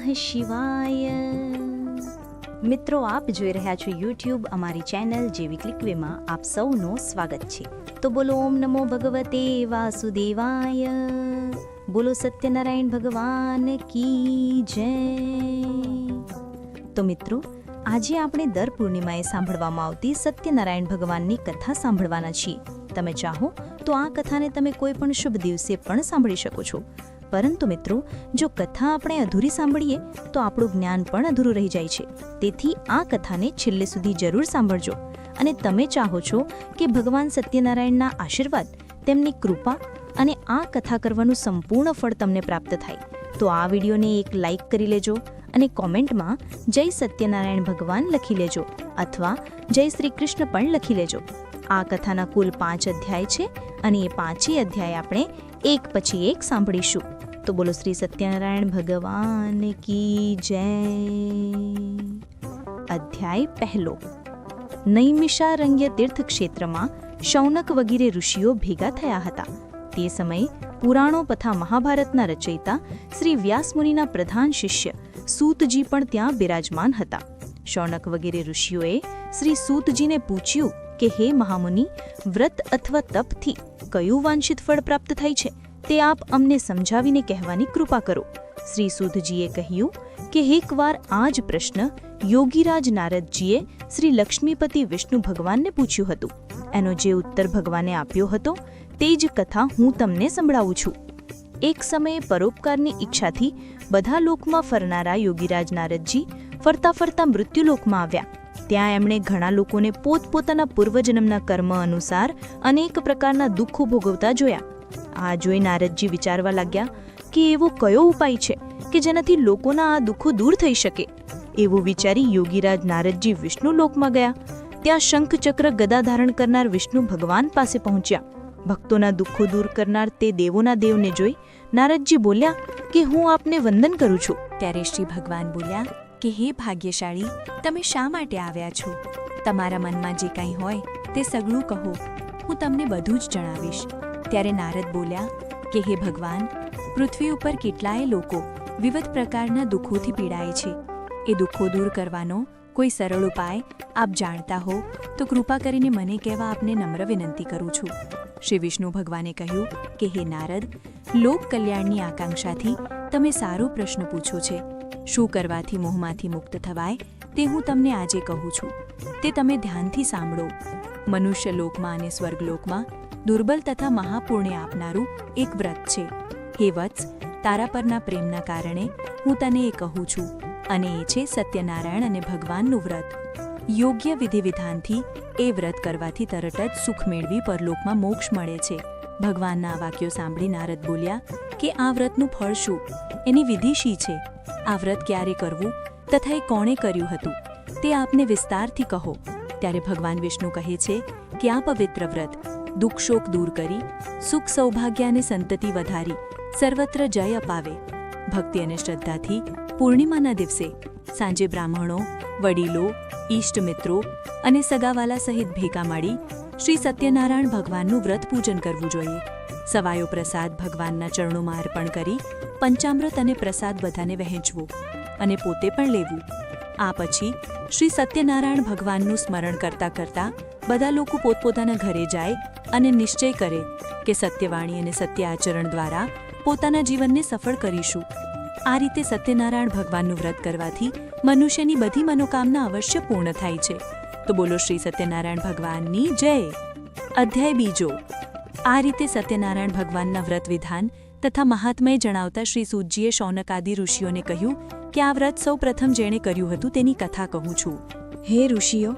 નમઃ શિવાય. મિત્રો, આપ જોઈ રહ્યા છો યુટ્યુબ અમારી ચેનલ જેવી ક્લિક વેમાં આપ સૌનું સ્વાગત છે. તો બોલો ઓમ નમો ભગવતે વાસુદેવાય. બોલો સત્યનારાયણ ભગવાન કી જય. તો મિત્રો, આજે આપણે દર પૂર્ણિમાએ સાંભળવામાં આવતી સત્યનારાયણ ભગવાનની કથા સાંભળવાના છીએ. તમે ચાહો તો આ કથાને તમે કોઈ પણ શુભ દિવસે પણ સાંભળી શકો છો. પરંતુ મિત્રો, જો કથા આપણે અધૂરી સાંભળીએ તો આપણું જ્ઞાન પણ અધૂરું રહી જાય છે. તેથી આ કથાને છેલ્લે સુધી જરૂર સાંભળજો. અને તમે ચાહો છો કે ભગવાન સત્યનારાયણના આશીર્વાદ, તેમની કૃપા અને આ કથા કરવાનું સંપૂર્ણ ફળ તમને પ્રાપ્ત થાય, તો આ વિડીયોને એક લાઈક કરી લેજો અને કોમેન્ટમાં જય સત્યનારાયણ ભગવાન લખી લેજો અથવા જય શ્રી કૃષ્ણ પણ લખી લેજો. આ કથાના કુલ 5 અધ્યાય છે અને એ 5 અધ્યાય આપણે એક પછી એક સાંભળીશું. તો બોલો શ્રી સત્યનારાયણ ભગવાન કી જય. અધ્યાય 1. નૈમિષારણ્ય તીર્થક્ષેત્રમાં શૌનક વગેરે ઋષિઓ ભેગા થયા હતા. તે સમયે પુરાણો તથા મહાભારતના રચયિતા શ્રી વ્યાસમુનિના પ્રધાન શિષ્ય સૂતજી પણ ત્યાં બિરાજમાન હતા. શૌનક વગેરે ઋષિઓએ શ્રી સૂતજીને પૂછ્યું કે હે મહામુનિ, વ્રત અથવા તપથી કયું વાંછિત ફળ પ્રાપ્ત થાય છે તે આપ અમને સમજાવીને કહેવાની કૃપા કરો. શ્રી સૂતજીએ કહ્યું કે એકવાર આ જ પ્રશ્ન યોગીરાજ નારદજીએ શ્રી લક્ષ્મીપતિ વિષ્ણુ ભગવાનને પૂછ્યું હતું. એનો જે ઉત્તર ભગવાને આપ્યો હતો તે જ કથા હું તમને સંભળાવું છું. એક સમયે પરોપકારની ઈચ્છાથી બધા લોકમાં ફરનારા યોગીરાજ નારદજી ફરતા ફરતા મૃત્યુલોકમાં આવ્યા. ત્યાં એમણે ઘણા લોકોને પોતપોતાના પૂર્વજન્મના કર્મ અનુસાર અનેક પ્રકારના દુઃખો ભોગવતા જોયા. આ જોઈ નારદજી વિચારવા લાગ્યા કે એવો કયો ઉપાય છે કે જેનાથી લોકોના આ દુઃખો દૂર થઈ શકે. એવું વિચારી યોગીરાજ નારદજી વિષ્ણુ લોકમાં ગયા. ત્યાં શંખ ચક્ર ગદા ધારણ કરનાર વિષ્ણુ ભગવાન પાસે પહોંચ્યા. ભક્તોના દુઃખો દૂર કરનાર તે દેવોના દેવને જોઈ નારદજી બોલ્યા કે હું આપને વંદન કરું છું. ત્યારે શ્રી ભગવાન બોલ્યા કે હે ભાગ્યશાળી, તમે શા માટે આવ્યા છો? તમારા મનમાં જે કંઈ હોય તે સગળું કહો, હું તમને બધું જ જણાવીશ. ત્યારે નારદ બોલ્યા કે હે ભગવાન, પૃથ્વી ઉપર કેટલાય લોકો વિવિધ પ્રકારના દુઃખોથી પીડાય છે. એ દુઃખો દૂર કરવાનો કોઈ સરળ ઉપાય આપ જાણતા હો તો કૃપા કરીને મને કહેવા આપને નમ્ર વિનંતી કરું છું. શ્રી વિષ્ણુ ભગવાને કહ્યું કે હે નારદ, લોક કલ્યાણની આકાંક્ષાથી તમે સારો પ્રશ્ન પૂછો છે. શું કરવાથી મોહમાંથી મુક્ત થવાય તે હું તમને આજે કહું છું. તે તમે ધ્યાનથી સાંભળો. મનુષ્ય લોકમાં અને સ્વર્ગલોકમાં દુર્બલ તથા મહાપુણ્ય આપનારું એક વ્રત છે. હે વત્સ, તારા પરના પ્રેમના કારણે હું તને એ કહું છું, અને એ છે સત્યનારાયણ અને ભગવાનનું વ્રત. યોગ્ય વિધિ વિધાનથી એ વ્રત કરવાથી તરત જ સુખ મેળવી પરલોકમાં મોક્ષ મળે છે. ભગવાનના આ વાક્યો સાંભળી નારદ બોલ્યા કે આ વ્રતનું ફળ શું? એની વિધિ શી છે? આ વ્રત ક્યારે કરવું તથા એ કોણે કર્યું હતું તે આપને વિસ્તારથી કહો. ત્યારે ભગવાન વિષ્ણુ કહે છે કે આ પવિત્ર વ્રત દુઃખ શોક દૂર કરી, સુખ સૌભાગ્ય અને સંતતિ વધારી સર્વત્ર જય અપાવે. ભક્તિ અને શ્રદ્ધાથી પૂર્ણિમાના દિવસે સાંજે બ્રાહ્મણો, વડીલો, ઈષ્ટમિત્રો અને સગાવાલા સહિત ભેગા મળી શ્રી સત્યનારાયણ ભગવાનનું વ્રત પૂજન કરવું જોઈએ. સવાયો પ્રસાદ ભગવાનના ચરણોમાં અર્પણ કરી પંચામૃત અને પ્રસાદ બધાને વહેંચવો અને પોતે પણ લેવું. આ પછી શ્રી સત્યનારાયણ ભગવાનનું સ્મરણ કરતા કરતા બધા લોકો પોતપોતાના ઘરે જાય અને નિશ્ચય કરે કે સત્યવાણી અને સત્ય આચરણ દ્વારા પોતાના જીવનને સફળ કરીશું. આ રીતે સત્યનારાયણ ભગવાનનું વ્રત કરવાથી મનુષ્યની બધી મનોકામના અવશ્ય પૂર્ણ થાય છે. તો બોલો શ્રી સત્યનારાયણ ભગવાનની જય. અધ્યાય 2. આ રીતે સત્યનારાયણ ભગવાનના વ્રત વિધાન તથા મહાત્મય જણાવતા શ્રી સૂતજીએ શૌનકાદિ ઋષિઓને કહ્યું કે આ વ્રત સૌ પ્રથમ જેણે કર્યું હતું તેની કથા કહું છું. હે ઋષિઓ,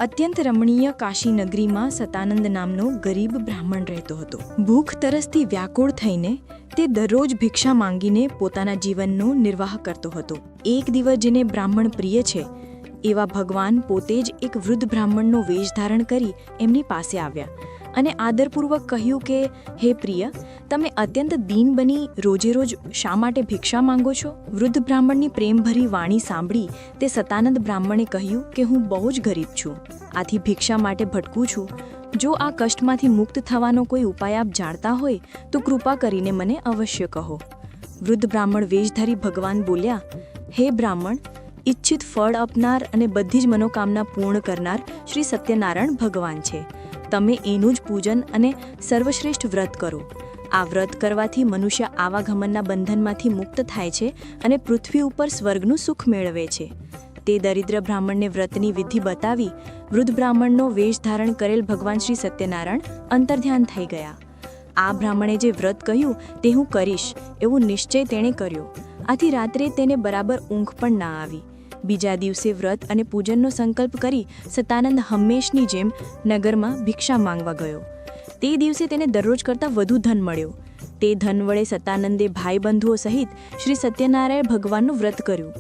અત્યંત રમણીય કાશી નગરીમાં સતાનંદ નામનો ગરીબ બ્રાહ્મણ રહેતો હતો. ભૂખ તરસથી વ્યાકુળ થઈને તે દરરોજ ભિક્ષા માંગીને પોતાના જીવનનો નિર્વાહ કરતો હતો. એક દિવસ જેને બ્રાહ્મણ પ્રિય છે એવા ભગવાન પોતે જ એક વૃદ્ધ બ્રાહ્મણનો વેશ ધારણ કરી એમની પાસે આવ્યા અને આદરપૂર્વક કહ્યું કે હે પ્રિય, તમે અત્યંત દીન બની રોજે રોજ શા માટે ભિક્ષા માંગો છો? વૃદ્ધ બ્રાહ્મણની પ્રેમભરી વાણી સાંભળી તે સતાનંદ બ્રાહ્મણે કહ્યું કે હું બહુ જ ગરીબ છું, આથી ભિક્ષા માટે ભટકું છું. જો આ કષ્ટમાંથી મુક્ત થવાનો કોઈ ઉપાય આપ જાણતા હોય તો કૃપા કરીને મને અવશ્ય કહો. વૃદ્ધ બ્રાહ્મણ વેશધારી ભગવાન બોલ્યા હે બ્રાહ્મણ, ઈચ્છિત ફળ આપનાર અને બધી જ મનોકામના પૂર્ણ કરનાર શ્રી સત્યનારાયણ ભગવાન છે. તમે એનું જ પૂજન અને સર્વશ્રેષ્ઠ વ્રત કરો. આ વ્રત કરવાથી મનુષ્ય આવાગમનના બંધનમાંથી મુક્ત થાય છે અને પૃથ્વી ઉપર સ્વર્ગનું સુખ મેળવે છે. તે દરિદ્ર બ્રાહ્મણને વ્રતની વિધિ બતાવી વૃદ્ધ બ્રાહ્મણનો વેશ ધારણ કરેલ ભગવાન શ્રી સત્યનારાયણ અંતર્ધ્યાન થઈ ગયા. આ બ્રાહ્મણે જે વ્રત કહ્યું તે હું કરીશ એવું નિશ્ચય તેણે કર્યો. આથી રાત્રે તેને બરાબર ઊંઘ પણ ના આવી. બીજા દિવસે વ્રત અને પૂજનનો સંકલ્પ કરી સતાનંદ હંમેશની જેમ નગરમાં ભિક્ષા માંગવા ગયો. તે દિવસે તેને દરરોજ કરતાં વધુ ધન મળ્યો. તે ધન વડે સતાનંદે ભાઈબંધુઓ સહિત શ્રી સત્યનારાયણ ભગવાનનું વ્રત કર્યું.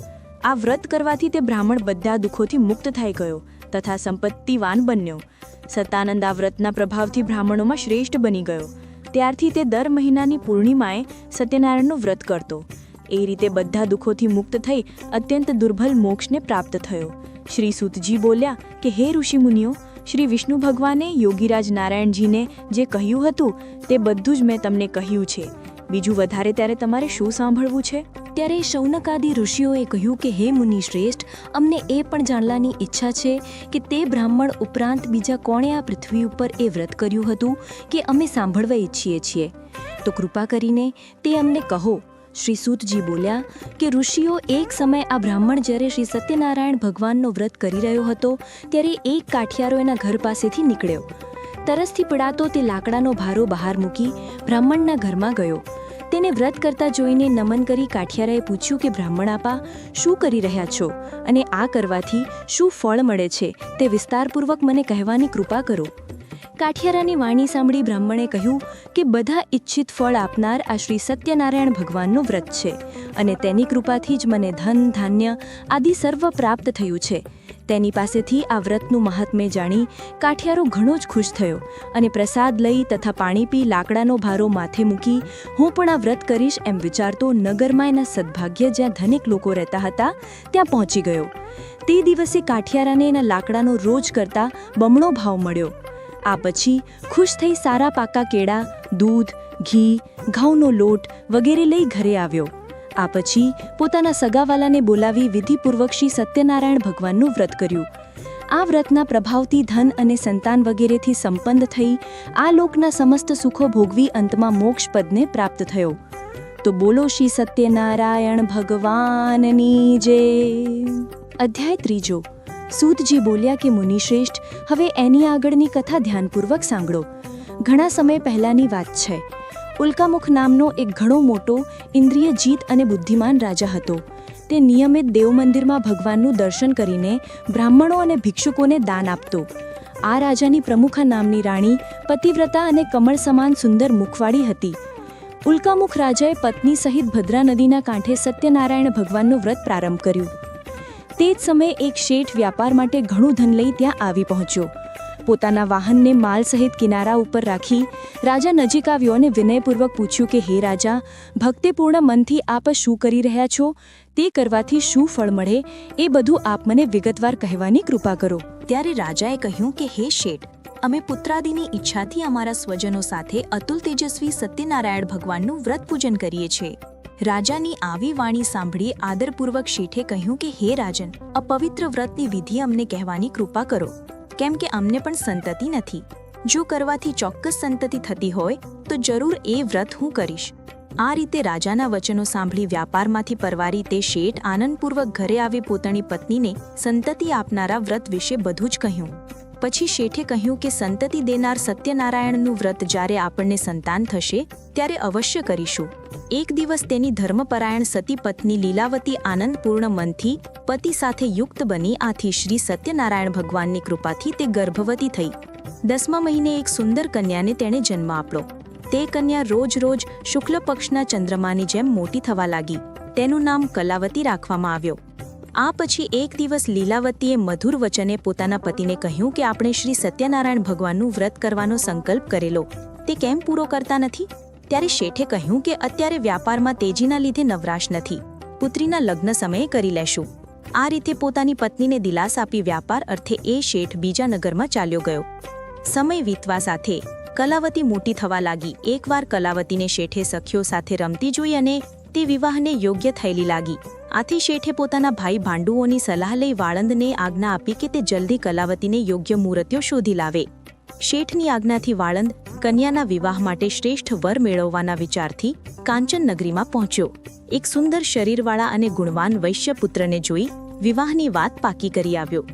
આ વ્રત કરવાથી તે બ્રાહ્મણ બધા દુઃખોથી મુક્ત થઈ ગયો તથા સંપત્તિવાન બન્યો. સતાનંદ આ વ્રતના પ્રભાવથી બ્રાહ્મણોમાં શ્રેષ્ઠ બની ગયો. ત્યારથી તે દર મહિનાની પૂર્ણિમાએ સત્યનારાયણનું વ્રત કરતો. એ રીતે બધા દુઃખોથી મુક્ત થઈ અત્યંત દુર્બલ મોક્ષને પ્રાપ્ત થયો. શ્રી સૂતજી બોલ્યા કે હે ઋષિમુનિઓ, શ્રી વિષ્ણુ ભગવાને યોગીરાજ નારાયણજીને જે કહ્યું હતું તે બધું જ મેં તમને કહ્યું છે. બીજું વધારે ત્યારે તમારે શું સાંભળવું છે? ત્યારે શૌનકાદિ ઋષિઓએ કહ્યું કે હે મુનિ શ્રેષ્ઠ, અમને એ પણ જાણવાની ઈચ્છા છે કે તે બ્રાહ્મણ ઉપરાંત બીજા કોણે આ પૃથ્વી ઉપર એ વ્રત કર્યું હતું કે અમે સાંભળવા ઈચ્છીએ છીએ. તો કૃપા કરીને તે અમને કહો. શ્રી સૂતજી બોલ્યા કે ઋષિઓ, એક સમય આ બ્રાહ્મણ જ્યારે શ્રી સત્યનારાયણ ભગવાનનો વ્રત કરી રહ્યો હતો ત્યારે એક કાઠિયારો એના ઘર પાસેથી નીકળ્યો. તરસથી પીડાતો તે લાકડાનો ભારો બહાર મૂકી બ્રાહ્મણના ઘરમાં ગયો. તેને વ્રત કરતા જોઈને નમન કરી કાઠિયારાએ પૂછ્યું કે બ્રાહ્મણ આપા, શું કરી રહ્યા છો અને આ કરવાથી શું ફળ મળે છે તે વિસ્તારપૂર્વક મને કહેવાની કૃપા કરો. કાઠિયારાની વાણી સાંભળી બ્રાહ્મણે કહ્યું કે બધા ઈચ્છિત ફળ આપનાર આ શ્રી સત્યનારાયણ ભગવાનનું વ્રત છે અને તેની કૃપાથી જ મને ધન, ધાન્ય આદિ સર્વ પ્રાપ્ત થયું છે. તેની પાસેથી આ વ્રતનું મહાત્મ્ય જાણી કાઠિયારો ઘણો જ ખુશ થયો અને પ્રસાદ લઈ તથા પાણી પી લાકડાનો ભારો માથે મૂકી હું પણ આ વ્રત કરીશ એમ વિચારતો નગરમાં એના સદભાગ્ય જ્યાં ધનિક લોકો રહેતા હતા ત્યાં પહોંચી ગયો. તે દિવસે કાઠિયારાને એના લાકડાનો રોજ કરતાં બમણો ભાવ મળ્યો. આ પછી ખુશ થઈ સારા પાકા કેળા, દૂધ, ઘી, ઘઉંનો લોટ વગેરે લઈ ઘરે આવ્યો. આ પછી પોતાના સગાવાલાને બોલાવી વિધિપૂર્વક શ્રી સત્યનારાયણ ભગવાનનું વ્રત કર્યું. આ વ્રતના પ્રભાવથી ધન અને સંતાન વગેરેથી સંપન્ન થઈ આ લોકના સમસ્ત સુખો ભોગવી અંતમાં મોક્ષપદને પ્રાપ્ત થયો. તો બોલો શ્રી સત્યનારાયણ ભગવાનની જય. અધ્યાય 3. સૂતજી બોલ્યા કે મુનિશ્રેષ્ઠ, હવે એની આગળની કથા ધ્યાનપૂર્વક સાંભળો. ઘણા સમય પહેલાંની વાત છે. ઉલ્કામુખ નામનો એક ઘણો મોટો ઇન્દ્રિય જીત અને બુદ્ધિમાન રાજા હતો. તે નિયમિત દેવ મંદિરમાં ભગવાનનું દર્શન કરીને બ્રાહ્મણો અને ભિક્ષુકોને દાન આપતો. આ રાજાની પ્રમુખા નામની રાણી પતિવ્રતા અને કમળ સમાન સુંદર મુખવાળી હતી. ઉલ્કામુખ રાજાએ પત્ની સહિત ભદ્રા નદીના કાંઠે સત્યનારાયણ ભગવાનનું વ્રત પ્રારંભ કર્યું. તે જ સમયે એક શેઠ વ્યાપાર માટે ઘણું ધન લઈ ત્યાં આવી પહોંચ્યો. પોતાના વાહનને માલ સહિત કિનારા ઉપર રાખી રાજા નજીક આવ્યો અને વિનયપૂર્વક પૂછ્યું કે હે રાજા, ભક્તિપૂર્ણ મનથી આપ શું કરી રહ્યા છો? તે કરવાથી શું ફળ મળે એ બધું આપ મને વિગતવાર કહેવાની કૃપા કરો. ત્યારે રાજાએ કહ્યું કે હે શેઠ, અમે પુત્રાદિની ઈચ્છાથી અમારા સ્વજનો સાથે અતુલ તેજસ્વી સત્યનારાયણ ભગવાનનું વ્રત પૂજન કરીએ છીએ. રાજાની આવી વાણી સાંભળી આદરપૂર્વક શેઠે કહ્યું કે હે રાજન, અપવિત્ર વ્રતની વિધિ અમને કહેવાની કૃપા કરો, કેમ કે અમને પણ સંતતિ નથી. જો કરવાથી ચોક્કસ સંતતિ થતી હોય તો જરૂર એ વ્રત હું કરીશ. આ રીતે રાજાના વચનો સાંભળી વ્યાપારમાંથી પરવારી તે શેઠ આનંદપૂર્વક ઘરે આવી પોતાની પત્નીને સંતતિ આપનારા વ્રત વિશે બધું જ કહ્યું. પછી શેઠે કહ્યું કે સંતતિ દેનાર સત્યનારાયણનું વ્રત જ્યારે આપણને સંતાન થશે ત્યારે અવશ્ય કરીશું. એક દિવસ તેની ધર્મપરાયણ સતી પત્ની લીલાવતી આનંદપૂર્ણ મનથી પતિ સાથે યુક્ત બની આથી શ્રી સત્યનારાયણ ભગવાનની કૃપાથી તે ગર્ભવતી થઈ. 10મા મહિને એક સુંદર કન્યાને તેણે જન્મ આપ્યો. તે કન્યા રોજ રોજ શુક્લ પક્ષના ચંદ્રમાની જેમ મોટી થવા લાગી. તેનું નામ કલાવતી રાખવામાં આવ્યો. આ પછી એક દિવસ લીલાવતીએ મધુર વચને પોતાના પતિને કહ્યું કે આપણે શ્રી સત્યનારાયણ ભગવાનનું વ્રત કરવાનો સંકલ્પ કરેલો, તે કેમ પૂરો કરતા નથી? ત્યારે શેઠે કહ્યું કે અત્યારે વ્યાપારમાં તેજીના લીધે નવરાશ નથી, પુત્રીના લગ્ન સમયે કરી લેશું. આ રીતે પોતાની પત્નીને દિલાસ આપી વ્યાપાર અર્થે એ શેઠ બીજા નગરમાં ચાલ્યો ગયો. સમય વીતવા સાથે કલાવતી મોટી થવા લાગી. એકવાર કલાવતીને શેઠે સખીઓ સાથે રમતી જોઈ અને તે વિવાહને યોગ્ય થયેલી લાગી. આથી શેઠે પોતાના ભાઈ ભાંડુઓની સલાહ લઈ વાળંદને આજ્ઞા આપી કે તે જલ્દી કલાવતીને યોગ્ય મુહૂર્તો શોધી લાવે. શેઠની આજ્ઞાથી વાળંદ કન્યાના વિવાહ માટે શ્રેષ્ઠ વર મેળવવાના વિચારથી કાંચન નગરીમાં પહોંચ્યો. એક સુંદર શરીરવાળા અને ગુણવાન વૈશ્યપુત્રને જોઈ વિવાહની વાત પાકી કરી આવ્યો.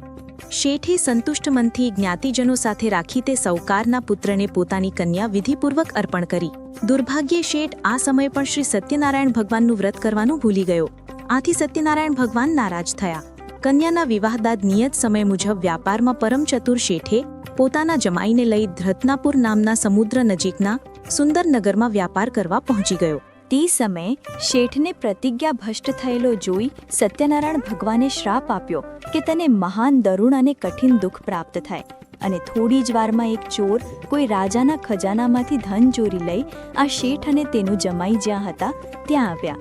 શેઠે સંતુષ્ટ મનથી જ્ઞાતિજનો સાથે રાખી તે સૌકારના પુત્રને પોતાની કન્યા વિધિપૂર્વક અર્પણ કરી. દુર્ભાગ્યે શેઠ આ સમયે પણ શ્રી સત્યનારાયણ ભગવાનનું વ્રત કરવાનું ભૂલી ગયો. આથી સત્યનારાયણ ભગવાન નારાજ થયા. કન્યાના વિવાહદાદ નિયત સમય મુજબ વ્યાપારમાં પરમ ચતુર શેઠે પોતાના જમાઈને લઈ ધ્રતનાપુર નામના સમુદ્ર નજીકના સુંદર નગરમાં વ્યાપાર કરવા પહોંચી ગયો. તે સમયે શેઠને પ્રતિજ્ઞા ભ્રષ્ટ થયેલો જોઈ સત્યનારાયણ ભગવાને શ્રાપ આપ્યો કે તને મહાન દરુણ અને કઠિન દુઃખ પ્રાપ્ત થાય. અને થોડી જ વારમાં એક ચોર કોઈ રાજાના ખજાનામાંથી ધન ચોરી લઈ આ શેઠ અને તેનું જમાઈ જ્યાં હતા ત્યાં આવ્યા.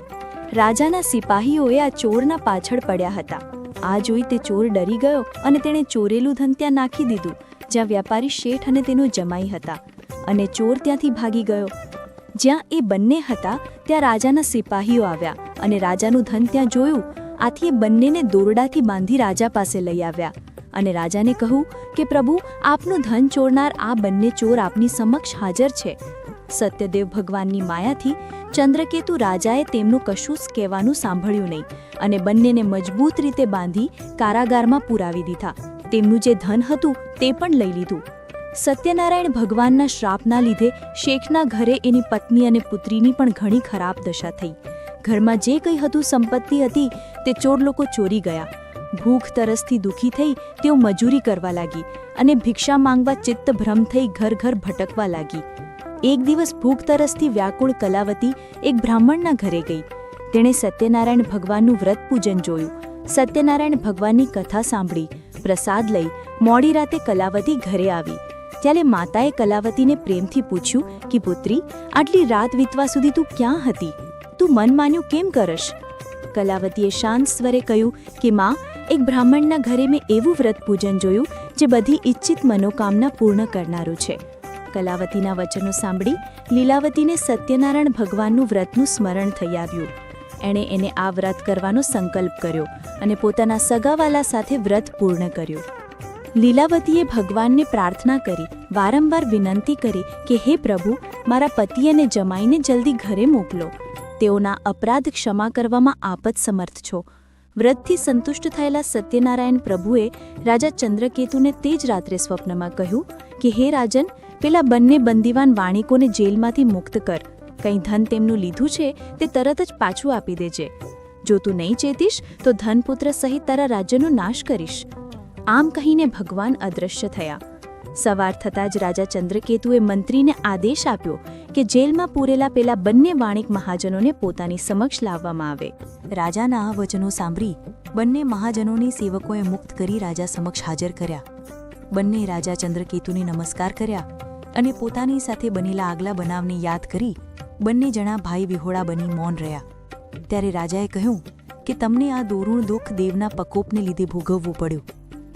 રાજાના સિપાહીઓએ આ ચોરના પાછળ પડ્યા હતા. આ જોઈ તે ચોર ડરી ગયો અને તેણે ચોરેલું ધન ત્યાં નાખી દીધું જ્યાં વ્યાપારી શેઠ અને તેનો જમાઈ હતા, અને ચોર ત્યાંથી ભાગી ગયો. જ્યાં એ બંને હતા ત્યાં રાજાના સિપાહીઓ આવ્યા અને રાજાનું ધન ત્યાં જોયું. આથી એ બંનેને દોરડાથી બાંધી રાજા પાસે લઈ આવ્યા અને રાજાને કહ્યું કે પ્રભુ, આપનું ધન ચોરનાર આ બંને ચોર આપની સમક્ષ હાજર છે. સત્યદેવ ભગવાનની માયાથી ચંદ્રકેતુ રાજાએ તેમનું કશું જ કહેવાનું સાંભળ્યું નહીં અને બંનેને મજબૂત રીતે બાંધી કારાગારમાં પુરાવી દીધા. તેમનું જે ધન હતું તે પણ લઈ લીધું. સત્યનારાયણ ભગવાનના શ્રાપના લીધે શેઠના ઘરે એની પત્ની અને પુત્રીની પણ ઘણી ખરાબ દશા થઈ. ઘરમાં જે કંઈ હતું સંપત્તિ હતી તે ચોર લોકો ચોરી ગયા. ભૂખ તરસથી દુઃખી થઈ તેઓ મજૂરી કરવા લાગી અને ભિક્ષા માંગવા ચિત્તભ્રમ થઈ ઘર ઘર ભટકવા લાગી. એક દિવસ ભૂખ તરસથી વ્યાકુળ કલાવતી એક બ્રાહ્મણના ઘરે ગઈ. તેણે સત્યનારાયણ ભગવાનનું વ્રત પૂજન જોયું, સત્યનારાયણ ભગવાનની કથા સાંભળી, પ્રસાદ લઈ મોડી રાતે કલાવતી ઘરે આવી. ત્યારે માતાએ કલાવતીને પ્રેમથી પૂછ્યું કે પુત્રી, આટલી રાત વીતવા સુધી તું ક્યાં હતી? તું મન માન્યું કેમ કરશ? કલાવતીએ શાંત સ્વરે કહ્યું કે માં, એક બ્રાહ્મણના ઘરે મેં એવું વ્રત પૂજન જોયું જે બધી ઈચ્છિત મનોકામના પૂર્ણ કરનારું છે. કલાવતીના વચનો સાંભળી લીલાવતીને સત્યનારાયણ ભગવાનનું વ્રતનું સ્મરણ થઈ આવ્યું. એણે એને આ વ્રત કરવાનો સંકલ્પ કર્યો અને પોતાના સગાવાલા સાથે વ્રત પૂર્ણ કર્યું. લીલાવતીએ ભગવાનને પ્રાર્થના કરી, વારંવાર વિનંતી કરી કે હે પ્રભુ, મારા પતિ અને જમાઈને જલ્દી ઘરે મોકલો. તેઓના અપરાધ ક્ષમા કરવામાં આપ જ સમર્થ છો. વ્રતથી સંતુષ્ટ થયેલા સત્યનારાયણ પ્રભુએ રાજા ચંદ્રકેતુને તે જ રાત્રે સ્વપ્નમાં કહ્યું કે હે રાજન, પેલા બંને બંદીવાન વાણિકોને જેલમાંથી મુક્ત કર. કંઈ ધન તેમનું લીધું છે તે તરત જ પાછું આપી દેજે. જો તું નહીં ચેતીશ તો ધનપુત્ર સહિત તારા રાજ્યનો નાશ કરીશ. આમ કહીને ભગવાન અદૃશ્ય થયા. સવાર થતાં જ રાજા ચંદ્રકેતુએ મંત્રીને આદેશ આપ્યો કે જેલમાં પૂરેલા પેલા બંને વાણિક મહાજનોને પોતાની સમક્ષ લાવવામાં આવે. રાજાના આ વચનો સાંભળી બંને મહાજનોની સેવકોએ મુક્ત કરી રાજા સમક્ષ હાજર કર્યા. બંને રાજા ચંદ્રકેતુને નમસ્કાર કર્યા અને પોતાની સાથે બનેલા આગલા બનાવને યાદ કરી બંને જણા ભાઈ વિહોળા બની મૌન રહ્યા. ત્યારે રાજાએ કહ્યું કે તમને આ દોરુણ દુઃખ દેવના પ્રકોપને લીધે ભોગવવું પડ્યું,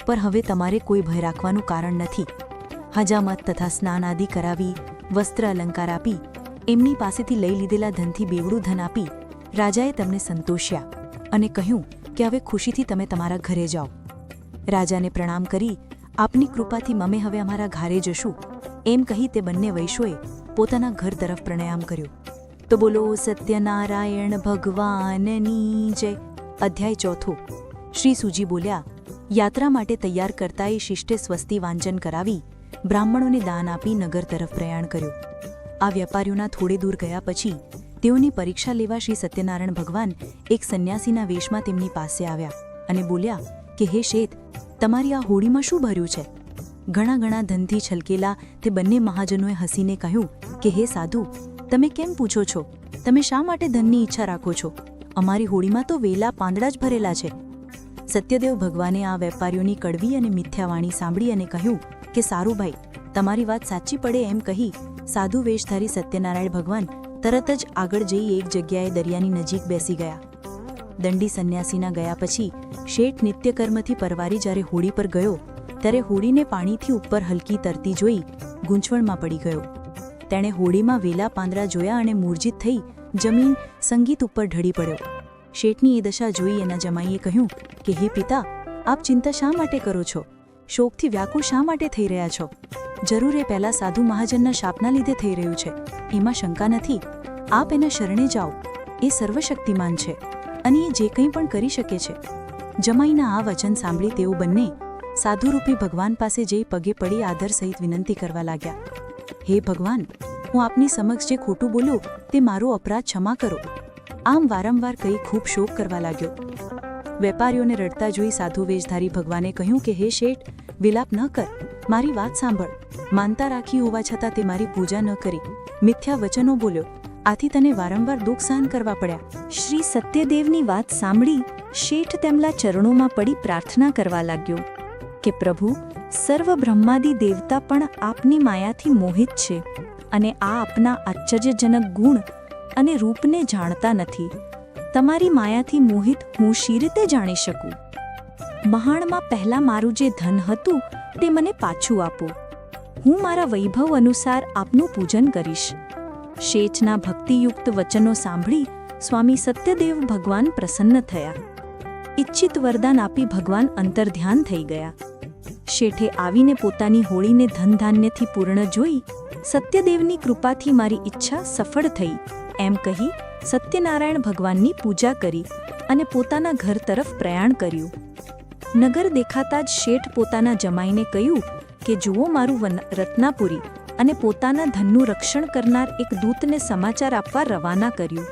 પર હવે તમારે કોઈ ભય રાખવાનું કારણ નથી. હજામત તથા સ્નાન આદિ કરાવી, વસ્ત્ર અલંકાર આપી, એમની પાસેથી લઈ લીધેલા ધનથી બેવડું ધન આપી રાજાએ તમને સંતોષ્યા અને કહ્યું કે હવે ખુશીથી તમે તમારા ઘરે જાઓ. રાજાને પ્રણામ કરી આપની કૃપાથી અમે હવે અમારા ઘરે જશું એમ કહી તે બંને વૈશ્યોએ પોતાના ઘર તરફ પ્રણામ કર્યો. તો બોલો સત્યનારાયણ ભગવાનની જય. અધ્યાય 4. શ્રી સુજી બોલ્યા, યાત્રા માટે તૈયાર કરતાએ શિષ્ટે સ્વસ્તિ વાંચન કરાવી બ્રાહ્મણોને દાન આપી નગર તરફ પ્રયાણ કર્યું. આ વેપારીઓના થોડે દૂર ગયા પછી તેઓની પરીક્ષા લેવા શ્રી સત્યનારાયણ ભગવાન એક સંન્યાસીના વેશમાં તેમની પાસે આવ્યા અને બોલ્યા કે હે શેઠ, તમારી આ હોડીમાં શું ભર્યું છે? ઘણા ધનથી છલકેલા તે બંને મહાજનોએ હસીને કહ્યું કે હે સાધુ, તમે કેમ પૂછો છો? તમે શા માટે ધનની ઈચ્છા રાખો છો? અમારી હોડીમાં તો વેલા પાંદડા જ ભરેલા છે. સત્યદેવ ભગવાને આ વેપારીઓની કડવી અને મિથ્યાવાણી સાંભળી અને કહ્યું કે સારું ભાઈ, તમારી વાત સાચી પડે એમ કહી સાધુ વેશધારી સત્યનારાયણ ભગવાન તરત જ આગળ જઈ એક જગ્યાએ દરિયાની નજીક બેસી ગયા. દંડી સંન્યાસીના ગયા પછી શેઠ નિત્યકર્મથી પરવારી જ્યારે હોડી પર ગયો ત્યારે હોડીને પાણીથી ઉપર હલકી તરતી જોઈ ગૂંચવણમાં પડી ગયો. તેણે હોડીમાં વેલા પાંદડા જોયા અને મૂર્જિત થઈ જમીન સંગીત ઉપર ઢળી પડ્યો. શેઠની એ દશા જોઈ એના જમાઈએ કહ્યું કે હે પિતા, આપ ચિંતા શા માટે કરો છો? શોકથી વ્યાકુળ શા માટે થઈ રહ્યા છો? જરૂર એ પહેલાં સાધુ મહાજનના શાપના લીધે થઈ રહ્યું છે, એમાં શંકા નથી. આપ એના શરણે જાઓ, એ સર્વશક્તિમાન છે અને એ જે કંઈ પણ કરી શકે છે. જમાઈના આ વચન સાંભળી તેઓ બંને સાધુરૂપી ભગવાન પાસે જઈ પગે પડી આદર સહિત વિનંતી કરવા લાગ્યા. હે ભગવાન, હું આપની સમક્ષ જે ખોટું બોલ્યો તે મારો અપરાધ ક્ષમા કરો. આમ વારંવાર કહી ખૂબ શોક કરવા લાગ્યો. વેપારીઓને રડતા જોઈ સાધુ વેશધારી ભગવાને કહ્યું કે હે શેઠ, વિલાપ ન કર, મારી વાત સાંભળ. માનતા રાખી હોવા છતાં તે મારી પૂજા ન કરી, મિથ્યા વચનો બોલ્યો, આથી તને વારંવાર દુઃખ સહન કરવા પડ્યા. શ્રી સત્યદેવની વાત સાંભળી શેઠ તેમના ચરણોમાં પડી પ્રાર્થના કરવા લાગ્યો કે પ્રભુ, સર્વ બ્રહ્માદિ દેવતા પણ આપની માયાથી મોહિત છે અને આ આપના આશ્ચર્યજનક ગુણ અને રૂપને જાણતા નથી. તમારી માયાથી મોહિત હું શી રીતે જાણી શકું? મહાણમાં પહેલાં મારું જે ધન હતું તે મને પાછું આપો. હું મારા વૈભવ અનુસાર આપનું પૂજન કરીશ. શેઠના ભક્તિયુક્ત વચનો સાંભળી સ્વામી સત્યદેવ ભગવાન પ્રસન્ન થયા. ઇચ્છિત વરદાન આપી ભગવાન અંતર્ધ્યાન થઈ ગયા. શેઠે આવીને પોતાની હોળીને ધનધાન્યથી પૂર્ણ જોઈ સત્યદેવની કૃપાથી મારી ઈચ્છા સફળ થઈ એમ કહી સત્યનારાયણ ભગવાનની પૂજા કરી અને પોતાના ઘર તરફ પ્રયાણ કર્યું. નગર દેખાતા જ શેઠ પોતાના જમાઈને કહ્યું કે જુઓ, મારું રત્નાપુરી અને પોતાના ધનનું રક્ષણ કરનાર એક દૂતને સમાચાર આપવા રવાના કર્યું.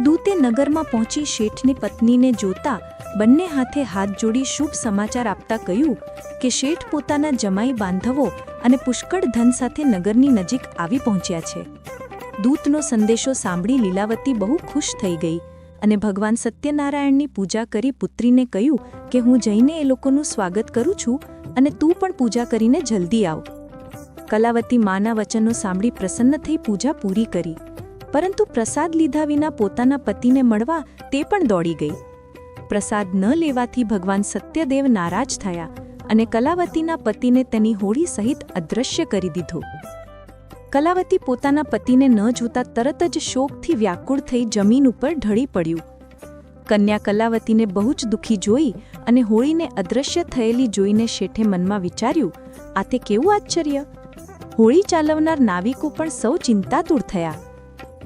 દૂતે નગરમાં પહોંચી શેઠની પત્નીને જોતા બંને હાથે હાથ જોડી શુભ સમાચાર આપતા કહ્યું કે શેઠ પોતાના જમાઈ બાંધવો અને પુષ્કળ ધન સાથે નગરની નજીક આવી પહોંચ્યા છે. દૂતનો સંદેશો સાંભળી લીલાવતી બહુ ખુશ થઈ ગઈ અને ભગવાન સત્યનારાયણની પૂજા કરી પુત્રીને કહ્યું કે હું જઈને એ લોકોનું સ્વાગત કરું છું અને તું પણ પૂજા કરીને જલ્દી આવ. કલાવતી માના વચનો સાંભળી પ્રસન્ન થઈ પૂજા પૂરી કરી, પરંતુ પ્રસાદ લીધા વિના પોતાના પતિને મળવા તે પણ દોડી ગઈ. પ્રસાદ ન લેવાથી ભગવાન સત્યદેવ નારાજ થયા અને કલાવતીના પતિને તેની હોળી સહિત અદૃશ્ય કરી દીધો. કલાવતી પોતાના પતિને ન જોતા તરત જ શોકથી વ્યાકુળ થઈ જમીન ઉપર ઢળી પડ્યું. કન્યા કલાવતીને બહુ જ દુઃખી જોઈ અને હોળીને અદૃશ્ય થયેલી જોઈને શેઠે મનમાં વિચાર્યું, આ તે કેવું આશ્ચર્ય! હોળી ચાલવનાર નાવિકો પણ સૌ ચિંતાતુર થયા.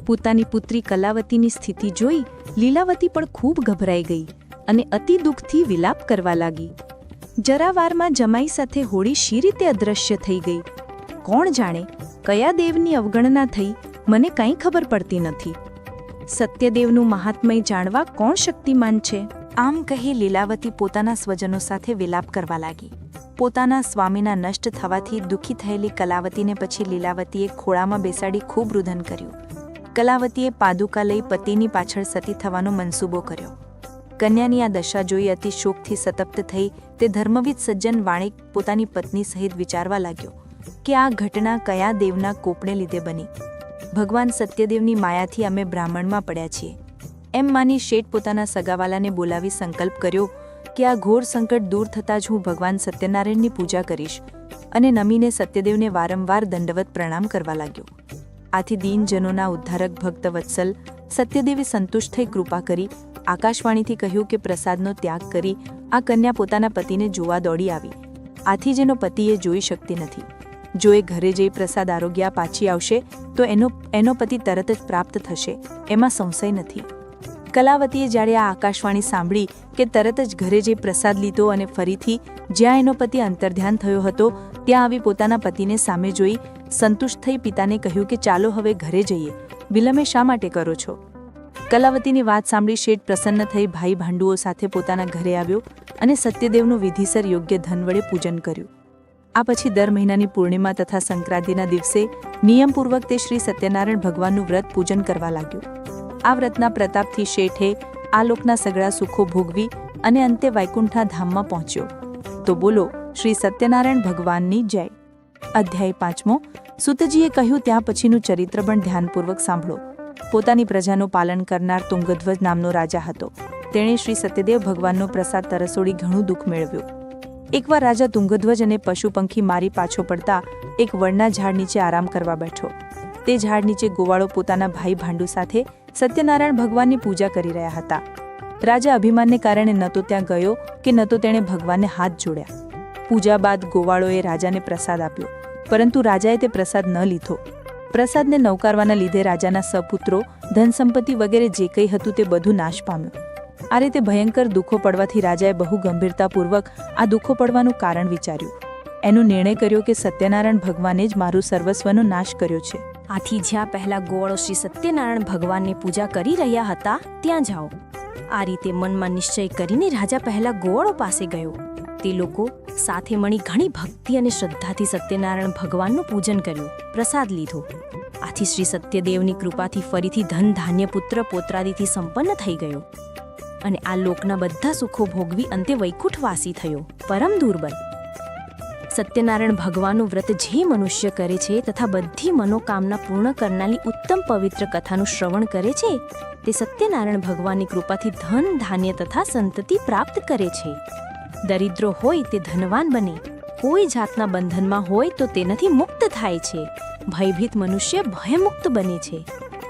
પોતાની પુત્રી કલાવતીની સ્થિતિ જોઈ લીલાવતી પણ ખૂબ ગભરાઈ ગઈ અને અતિ દુઃખથી વિલાપ કરવા લાગી. જરાવારમાં જમાઈ સાથે હોળી શી રીતે અદૃશ્ય થઈ ગઈ? કોણ જાણે કયા દેવની અવગણના થઈ, મને કંઈ ખબર પડતી નથી. સત્યદેવનું મહાત્મય જાણવા કોણ શક્તિમાન છે? આમ કહી લીલાવતી પોતાના સ્વજનો સાથે વિલાપ કરવા લાગી. પોતાના સ્વામીના નષ્ટ થવાથી દુઃખી થયેલી કલાવતીને પછી લીલાવતીએ ખોળામાં બેસાડી ખૂબ રુદન કર્યું. કલાવતીએ પાદુકા લઈ પતિની પાછળ સતી થવાનો મનસૂબો કર્યો. કન્યાની આ દશા જોઈ અતિ શોકથી સતપ્ત થઈ તે ધર્મવિદ સજ્જન વાણિક પોતાની પત્ની સહિત વિચારવા લાગ્યો કે આ ઘટના કયા દેવના કોપને લીધે બની. ભગવાન સત્યદેવની માયાથી અમે બ્રાહ્મણમાં પડ્યા છીએ એમ માની શેઠ પોતાના સગાવાલાને બોલાવી સંકલ્પ કર્યો કે આ ઘોર સંકટ દૂર થતાં જ હું ભગવાન સત્યનારાયણની પૂજા કરીશ અને નમીને સત્યદેવને વારંવાર દંડવત પ્રણામ કરવા લાગ્યો. આથી દીનજનોના ઉદ્ધારક ભક્ત વત્સલ સત્યદેવે સંતુષ્ટ થઈ કૃપા કરી આકાશવાણીથી કહ્યું કે પ્રસાદનો ત્યાગ કરી આ કન્યા પોતાના પતિને જોવા દોડી આવી. આથી જેનો પતિ એ જોઈ શકતી નથી. જો એ ઘરે જઈ પ્રસાદ આરોગ્યા પાછી આવશે તો એનો પતિ તરત જ પ્રાપ્ત થશે, એમાં સંશય નથી. કલાવતીએ જ્યારે આ આકાશવાણી સાંભળી કે તરત જ ઘરે જઈ પ્રસાદ લીધો અને ફરીથી જ્યાં એનો પતિ અંતર્ધ્યાન થયો હતો ત્યાં આવી પોતાના પતિને સામે જોઈ સંતુષ્ટ થઈ પિતાને કહ્યું કે ચાલો હવે ઘરે જઈએ, વિલંબ શા માટે કરો છો? કલાવતીની વાત સાંભળી શેઠ પ્રસન્ન થઈ ભાઈ ભાંડુઓ સાથે પોતાના ઘરે આવ્યો અને સત્યદેવનું વિધિસર યોગ્ય ધન વડે પૂજન કર્યું. આ પછી દર મહિનાની પૂર્ણિમા તથા સંક્રાંતિના દિવસે નિયમપૂર્વક તે શ્રી સત્યનારાયણ ભગવાનનું વ્રત પૂજન કરવા લાગ્યો. આ વ્રતના પ્રતાપથી શેઠે આ લોકના સગળા સુખો ભોગવી અને અંતે વૈકુંઠા ધામમાં પહોંચ્યો. તો બોલો શ્રી સત્યનારાયણ ભગવાનની જય. અધ્યાય 5. સુતજીએ કહ્યું ત્યાં પછીનું ચરિત્ર પણ ધ્યાનપૂર્વક સાંભળો. પોતાની પ્રજાનું પાલન કરનાર તુંગધ્વજ નામનો રાજા હતો. તેણે શ્રી સત્યદેવ ભગવાનનો પ્રસાદ તરસોડી ઘણું દુઃખ મેળવ્યું. એકવાર રાજા તુંગધ્વજ અને પશુ પંખી મારી પાછો પડતા એક વડના ઝાડ નીચે આરામ કરવા બેઠો. તે ઝાડ નીચે ગોવાળો પોતાના ભાઈ ભાંડુ સાથે સત્યનારાયણ ભગવાનની પૂજા કરી રહ્યા હતા. રાજા અભિમાનને કારણે ન તો ત્યાં ગયો કે ન તો તેણે ભગવાનને હાથ જોડ્યા. પૂજા બાદ ગોવાળોએ રાજાને પ્રસાદ આપ્યો, પરંતુ રાજાએ તે પ્રસાદ ન લીધો. પ્રસાદને નવકારવાના લીધે રાજાના સપુત્રો, ધન સંપત્તિ વગેરે જે કંઈ હતું તે બધું નાશ પામ્યું. આ રીતે ભયંકર દુઃખો પડવાથી રાજાએ બહુ ગંભીરતાપૂર્વક આ દુઃખો પડવાનું કારણ વિચાર્યું. એનો નિર્ણય કર્યો કે સત્યનારાયણ ભગવાને જ મારું સર્વસ્વનો નાશ કર્યો છે. આથી જ્યાં પહેલા ગોવાળો શ્રી સત્યનારાયણ ભગવાનની પૂજા કરી રહ્યા હતા ત્યાં જાઓ. આ રીતે મનમાં નિશ્ચય કરીને રાજા પહેલા ગોવાળો પાસે ગયો. તે લોકો સાથે મળી ઘણી ભક્તિ અને શ્રદ્ધાથી સત્યનારાયણ ભગવાનનું પૂજન કર્યું, પ્રસાદ લીધો. આથી શ્રી સત્યદેવની કૃપાથી ફરીથી ધન ધાન્ય પુત્ર પોત્રાદિથી સંપન્ન થઈ ગયો અને આ લોકના બધા સુખો ભોગવી અંતે વૈકુંઠવાસી થયો, પરમ દુર્બલ. સત્યનારાયણ ભગવાનનું વ્રત જે મનુષ્ય કરે છે તથા બધી મનોકામના પૂર્ણ કરનારી ઉત્તમ પવિત્ર કથાનું શ્રવણ કરે છે તે સત્યનારાયણ ભગવાનની કૃપાથી ધન ધાન્ય તથા સંતતિ પ્રાપ્ત કરે છે. દરિદ્રો હોય તે ધનવાન બને, કોઈ જાતના બંધનમાં હોય તો તેનાથી મુક્ત થાય છે. ભયભીત મનુષ્ય ભયમુક્ત બને છે.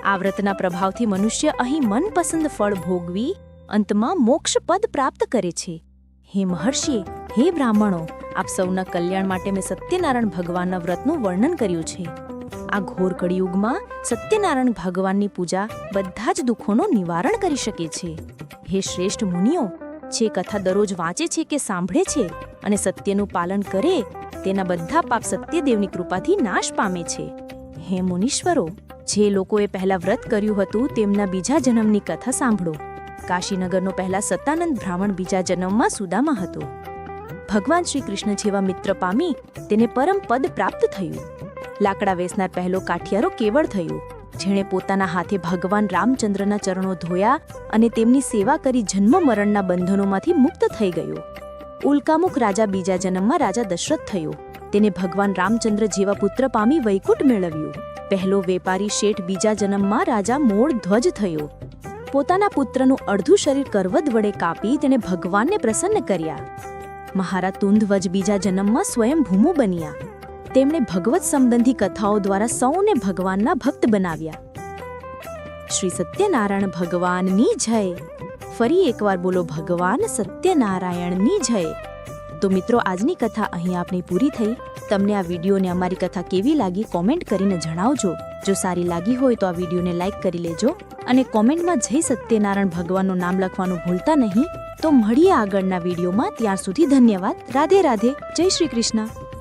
આ વ્રતના પ્રભાવથી મનુષ્ય અહીં મનપસંદ ફળ ભોગવી અંતમાં મોક્ષ પદ પ્રાપ્ત કરે છે. હે મહર્ષિ, હે બ્રાહ્મણો, આપ સૌના કલ્યાણ માટે મેં સત્યનારાયણ ભગવાનના વ્રતનું વર્ણન કર્યું છે. આ ઘોર કળિયુગમાં સત્યનારાયણ ભગવાનની પૂજા બધા જ દુઃખોનું નિવારણ કરી શકે છે. હે શ્રેષ્ઠ મુનિઓ, જે કથા દરરોજ વાંચે છે કે સાંભળે છે અને સત્યનું પાલન કરે તેના બધા પાપ સત્યદેવની કૃપાથી નાશ પામે છે. હે મુનીશ્વરો, જે લોકોએ પહેલા વ્રત કર્યું હતું તેમના બીજા જન્મની કથા સાંભળો. કાશીનગરનો પહેલા સતાનંદ બ્રાહ્મણ બીજા જન્મમાં સુદામા હતો. ભગવાન શ્રી કૃષ્ણ જેવા મિત્ર પામી તેને પરમ પદ પ્રાપ્ત થયું. લાકડા વેચનાર પહેલો કાઠિયારો કેવળ થયો, જેણે પોતાના હાથે ભગવાન રામચંદ્રના ચરણો ધોયા અને તેમની સેવા કરી જન્મ મરણના બંધનોમાંથી મુક્ત થઈ ગયો. ઉલ્કામુખ રાજા બીજા જન્મમાં રાજા દશરથ થયો. તેને ભગવાન રામચંદ્ર જેવા પુત્ર પામી વૈકુંઠ મેળવ્યું. પહેલો વેપારી શેઠ બીજા જન્મમાં રાજા મોળ ધ્વજ થયો. પોતાના પુત્રનું અડધું શરીર કરવદ વડે કાપી તેણે ભગવાનને પ્રસન્ન કર્યા. મહારાજ તુંધવજ બીજા જન્મમાં સ્વયં ભૂમુ બન્યા. તેમણે ભગવત સંબંધી કથાઓ દ્વારા સૌને ભગવાનના ભક્ત બનાવ્યા. શ્રી સત્યનારાયણ ભગવાનની જય. ફરી એકવાર બોલો, ભગવાન સત્યનારાયણની જય. તો મિત્રો, આજની કથા અહીં આપણી પૂરી થઈ. તમને આ વિડીયોને અમારી કથા કેવી લાગી કોમેન્ટ કરીને જણાવજો. જો સારી લાગી હોય તો આ વિડીયોને લાઈક કરી લેજો અને કોમેન્ટમાં જય સત્યનારાયણ ભગવાનનું નામ લખવાનું ભૂલતા નહીં. તો મળીએ આગળના વિડીયોમાં. ત્યાર સુધી ધન્યવાદ. રાધે રાધે. જય શ્રી કૃષ્ણ.